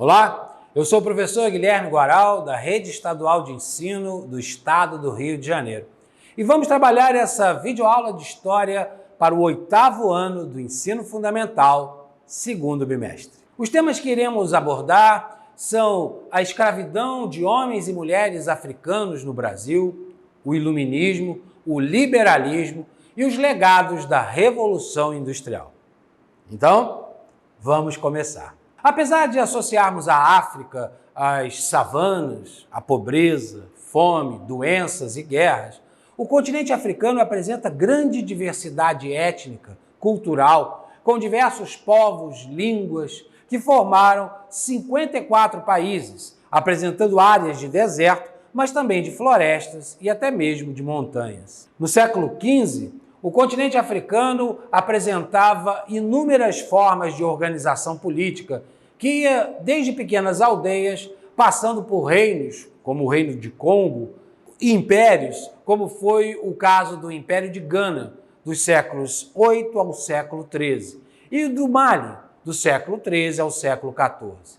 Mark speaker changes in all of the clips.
Speaker 1: Olá, eu sou o professor Guilherme Guaral, da Rede Estadual de Ensino do Estado do Rio de Janeiro. E vamos trabalhar essa videoaula de História para o 8º ano do Ensino Fundamental, segundo bimestre. Os temas que iremos abordar são a escravidão de homens e mulheres africanos no Brasil, o iluminismo, o liberalismo e os legados da Revolução Industrial. Então, vamos começar. Apesar de associarmos a África às savanas, à pobreza, fome, doenças e guerras, o continente africano apresenta grande diversidade étnica, cultural, com diversos povos, línguas, que formaram 54 países, apresentando áreas de deserto, mas também de florestas e até mesmo de montanhas. No século XV, o continente africano apresentava inúmeras formas de organização política, que ia desde pequenas aldeias, passando por reinos, como o Reino de Congo, e impérios, como foi o caso do Império de Gana, dos séculos 8 ao século XIII, e do Mali, do século XIII ao século XIV.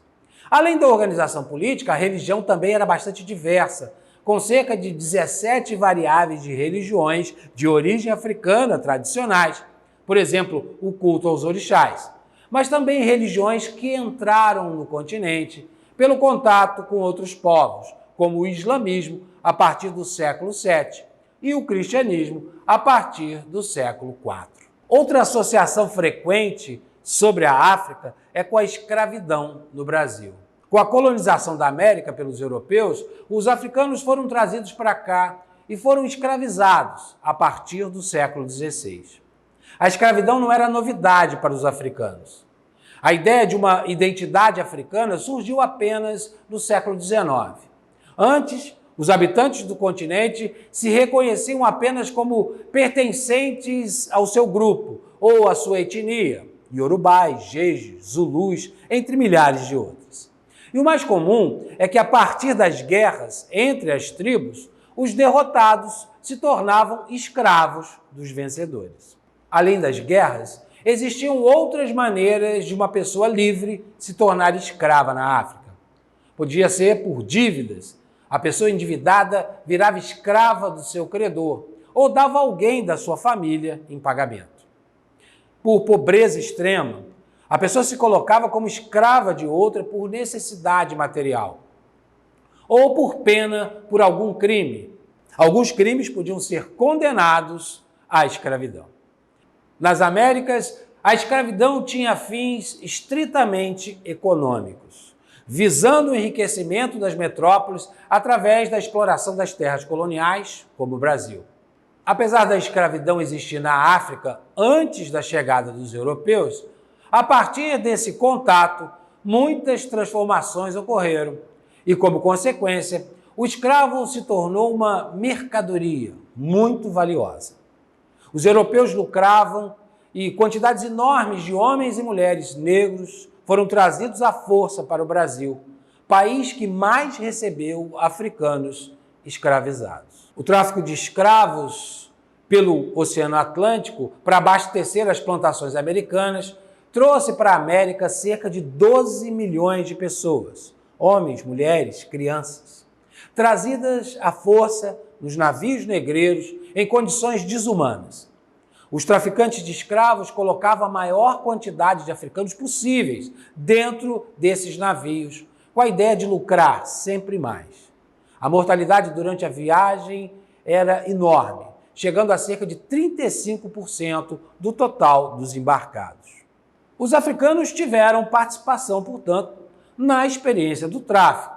Speaker 1: Além da organização política, a religião também era bastante diversa, com cerca de 17 variáveis de religiões de origem africana tradicionais, por exemplo, o culto aos orixás, mas também religiões que entraram no continente pelo contato com outros povos, como o islamismo a partir do século VII e o cristianismo a partir do século IV. Outra associação frequente sobre a África é com a escravidão no Brasil. Com a colonização da América pelos europeus, os africanos foram trazidos para cá e foram escravizados a partir do século XVI. A escravidão não era novidade para os africanos. A ideia de uma identidade africana surgiu apenas no século XIX. Antes, os habitantes do continente se reconheciam apenas como pertencentes ao seu grupo ou à sua etnia, iorubás, jejus, zulus, entre milhares de outros. E o mais comum é que, a partir das guerras entre as tribos, os derrotados se tornavam escravos dos vencedores. Além das guerras, existiam outras maneiras de uma pessoa livre se tornar escrava na África. Podia ser por dívidas. A pessoa endividada virava escrava do seu credor ou dava alguém da sua família em pagamento. Por pobreza extrema, a pessoa se colocava como escrava de outra por necessidade material ou por pena por algum crime. Alguns crimes podiam ser condenados à escravidão. Nas Américas, a escravidão tinha fins estritamente econômicos, visando o enriquecimento das metrópoles através da exploração das terras coloniais, como o Brasil. Apesar da escravidão existir na África antes da chegada dos europeus, a partir desse contato, muitas transformações ocorreram e, como consequência, o escravo se tornou uma mercadoria muito valiosa. Os europeus lucravam e quantidades enormes de homens e mulheres negros foram trazidos à força para o Brasil, país que mais recebeu africanos escravizados. O tráfico de escravos pelo Oceano Atlântico para abastecer as plantações americanas trouxe para a América cerca de 12 milhões de pessoas, homens, mulheres, crianças, trazidas à força nos navios negreiros em condições desumanas. Os traficantes de escravos colocavam a maior quantidade de africanos possíveis dentro desses navios, com a ideia de lucrar sempre mais. A mortalidade durante a viagem era enorme, chegando a cerca de 35% do total dos embarcados. Os africanos tiveram participação, portanto, na experiência do tráfico.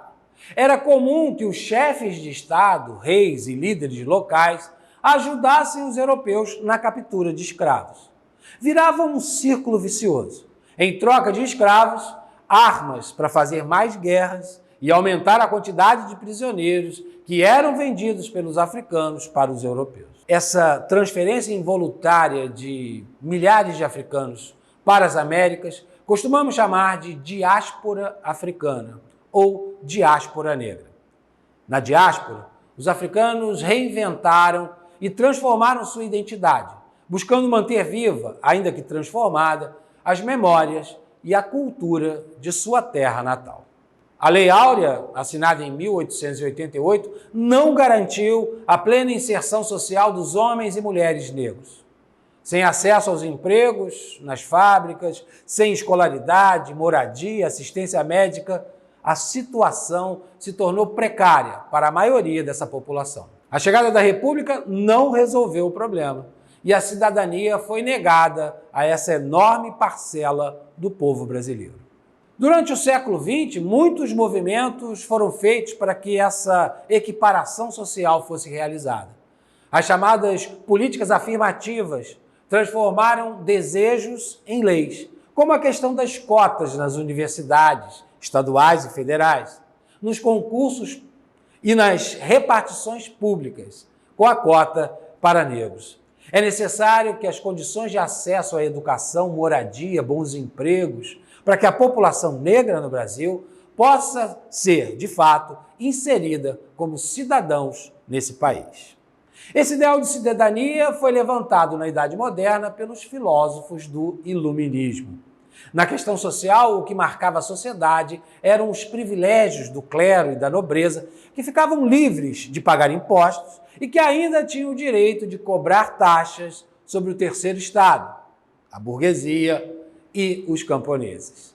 Speaker 1: Era comum que os chefes de Estado, reis e líderes locais ajudassem os europeus na captura de escravos. Virava um círculo vicioso. Em troca de escravos, armas para fazer mais guerras e aumentar a quantidade de prisioneiros que eram vendidos pelos africanos para os europeus. Essa transferência involuntária de milhares de africanos para as Américas costumamos chamar de diáspora africana ou diáspora negra. Na diáspora, os africanos reinventaram e transformaram sua identidade, buscando manter viva, ainda que transformada, as memórias e a cultura de sua terra natal. A Lei Áurea, assinada em 1888, não garantiu a plena inserção social dos homens e mulheres negros. Sem acesso aos empregos, nas fábricas, sem escolaridade, moradia, assistência médica, a situação se tornou precária para a maioria dessa população. A chegada da República não resolveu o problema e a cidadania foi negada a essa enorme parcela do povo brasileiro. Durante o século XX, muitos movimentos foram feitos para que essa equiparação social fosse realizada. As chamadas políticas afirmativas transformaram desejos em leis, como a questão das cotas nas universidades estaduais e federais, nos concursos e nas repartições públicas, com a cota para negros. É necessário que as condições de acesso à educação, moradia, bons empregos, para que a população negra no Brasil possa ser, de fato, inserida como cidadãos nesse país. Esse ideal de cidadania foi levantado na Idade Moderna pelos filósofos do Iluminismo. Na questão social, o que marcava a sociedade eram os privilégios do clero e da nobreza, que ficavam livres de pagar impostos e que ainda tinham o direito de cobrar taxas sobre o terceiro estado, a burguesia e os camponeses.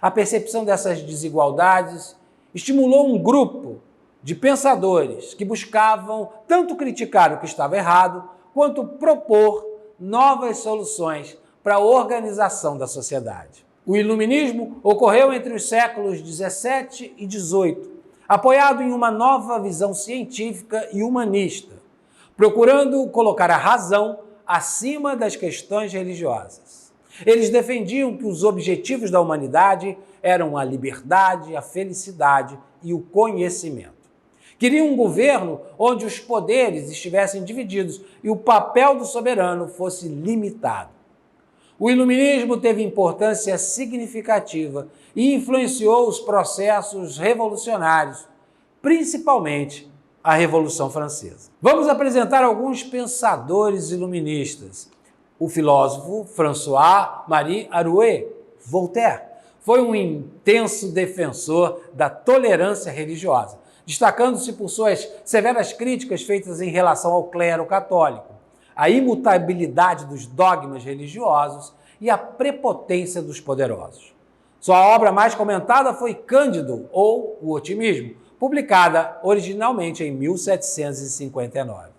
Speaker 1: A percepção dessas desigualdades estimulou um grupo de pensadores que buscavam tanto criticar o que estava errado, quanto propor novas soluções para a organização da sociedade. O Iluminismo ocorreu entre os séculos 17 e 18, apoiado em uma nova visão científica e humanista, procurando colocar a razão acima das questões religiosas. Eles defendiam que os objetivos da humanidade eram a liberdade, a felicidade e o conhecimento. Queriam um governo onde os poderes estivessem divididos e o papel do soberano fosse limitado. O Iluminismo teve importância significativa e influenciou os processos revolucionários, principalmente a Revolução Francesa. Vamos apresentar alguns pensadores iluministas. O filósofo François-Marie Arouet, Voltaire, foi um intenso defensor da tolerância religiosa, destacando-se por suas severas críticas feitas em relação ao clero católico, a imutabilidade dos dogmas religiosos e a prepotência dos poderosos. Sua obra mais comentada foi Cândido, ou O Otimismo, publicada originalmente em 1759.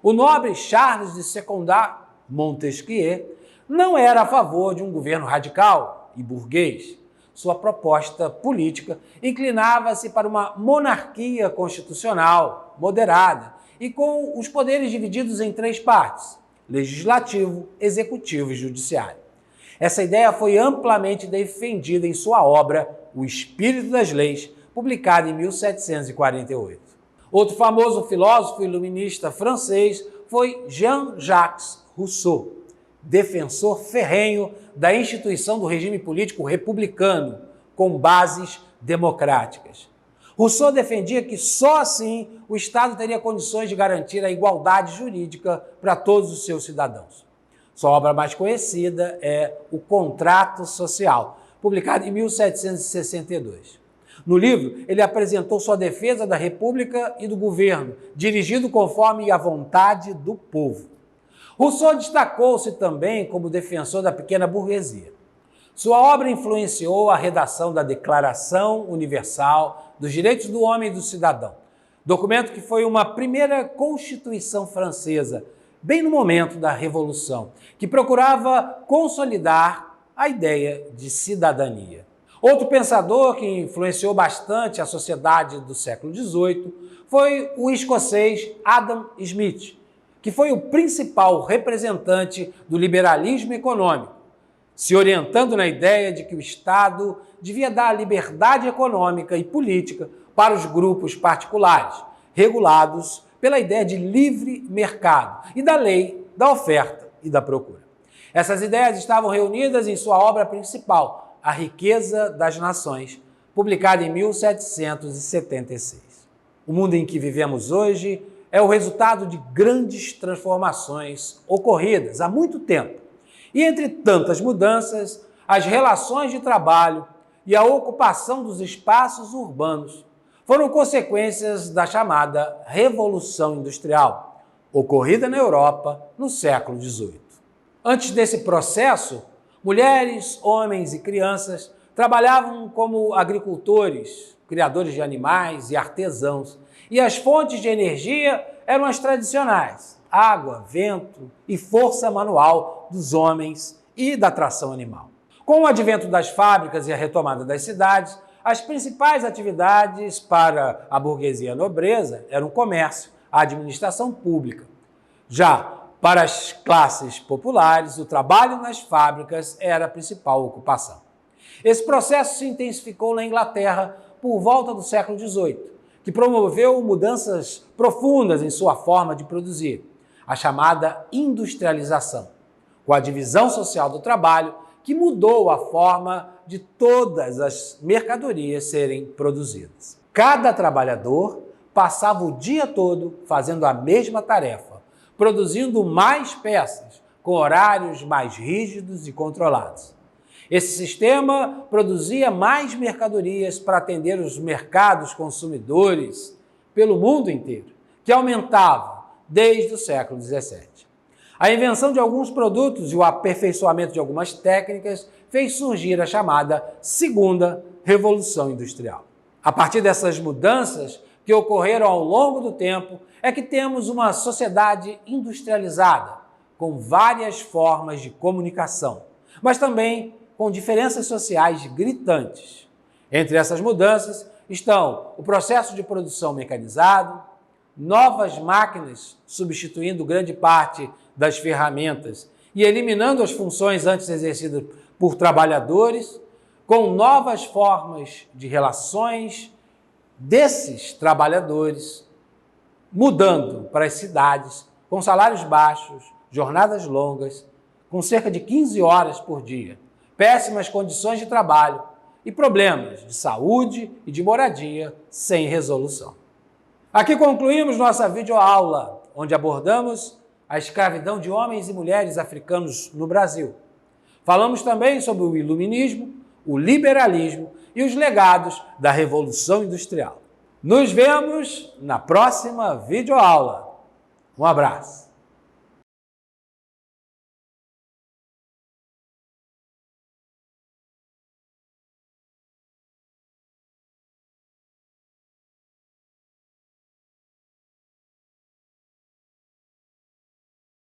Speaker 1: O nobre Charles de Secondat Montesquieu não era a favor de um governo radical e burguês. Sua proposta política inclinava-se para uma monarquia constitucional, moderada, e com os poderes divididos em três partes: legislativo, executivo e judiciário. Essa ideia foi amplamente defendida em sua obra O Espírito das Leis, publicada em 1748. Outro famoso filósofo iluminista francês foi Jean-Jacques Rousseau, defensor ferrenho da instituição do regime político republicano, com bases democráticas. Rousseau defendia que só assim o Estado teria condições de garantir a igualdade jurídica para todos os seus cidadãos. Sua obra mais conhecida é O Contrato Social, publicado em 1762. No livro, ele apresentou sua defesa da República e do governo, dirigido conforme a vontade do povo. Rousseau destacou-se também como defensor da pequena burguesia. Sua obra influenciou a redação da Declaração Universal dos Direitos do Homem e do Cidadão, documento que foi uma primeira Constituição francesa, bem no momento da Revolução, que procurava consolidar a ideia de cidadania. Outro pensador que influenciou bastante a sociedade do século XVIII foi o escocês Adam Smith, que foi o principal representante do liberalismo econômico, se orientando na ideia de que o Estado devia dar liberdade econômica e política para os grupos particulares, regulados pela ideia de livre mercado e da lei da oferta e da procura. Essas ideias estavam reunidas em sua obra principal, A Riqueza das Nações, publicada em 1776. O mundo em que vivemos hoje é o resultado de grandes transformações ocorridas há muito tempo. E entre tantas mudanças, as relações de trabalho e a ocupação dos espaços urbanos foram consequências da chamada Revolução Industrial, ocorrida na Europa no século XVIII. Antes desse processo, mulheres, homens e crianças trabalhavam como agricultores, criadores de animais e artesãos, e as fontes de energia eram as tradicionais: água, vento e força manual dos homens e da tração animal. Com o advento das fábricas e a retomada das cidades, as principais atividades para a burguesia e a nobreza eram o comércio, a administração pública. Já para as classes populares, o trabalho nas fábricas era a principal ocupação. Esse processo se intensificou na Inglaterra por volta do século XVIII, que promoveu mudanças profundas em sua forma de produzir, a chamada industrialização, com a divisão social do trabalho, que mudou a forma de todas as mercadorias serem produzidas. Cada trabalhador passava o dia todo fazendo a mesma tarefa, produzindo mais peças, com horários mais rígidos e controlados. Esse sistema produzia mais mercadorias para atender os mercados consumidores pelo mundo inteiro, que aumentavam desde o século XVII. A invenção de alguns produtos e o aperfeiçoamento de algumas técnicas fez surgir a chamada Segunda Revolução Industrial. A partir dessas mudanças que ocorreram ao longo do tempo, é que temos uma sociedade industrializada, com várias formas de comunicação, mas também com diferenças sociais gritantes. Entre essas mudanças estão o processo de produção mecanizado, novas máquinas substituindo grande parte das ferramentas e eliminando as funções antes exercidas por trabalhadores, com novas formas de relações desses trabalhadores, mudando para as cidades com salários baixos, jornadas longas, com cerca de 15 horas por dia, péssimas condições de trabalho e problemas de saúde e de moradia sem resolução. Aqui concluímos nossa videoaula, onde abordamos a escravidão de homens e mulheres africanos no Brasil. Falamos também sobre o iluminismo, o liberalismo e os legados da Revolução Industrial. Nos vemos na próxima videoaula. Um abraço!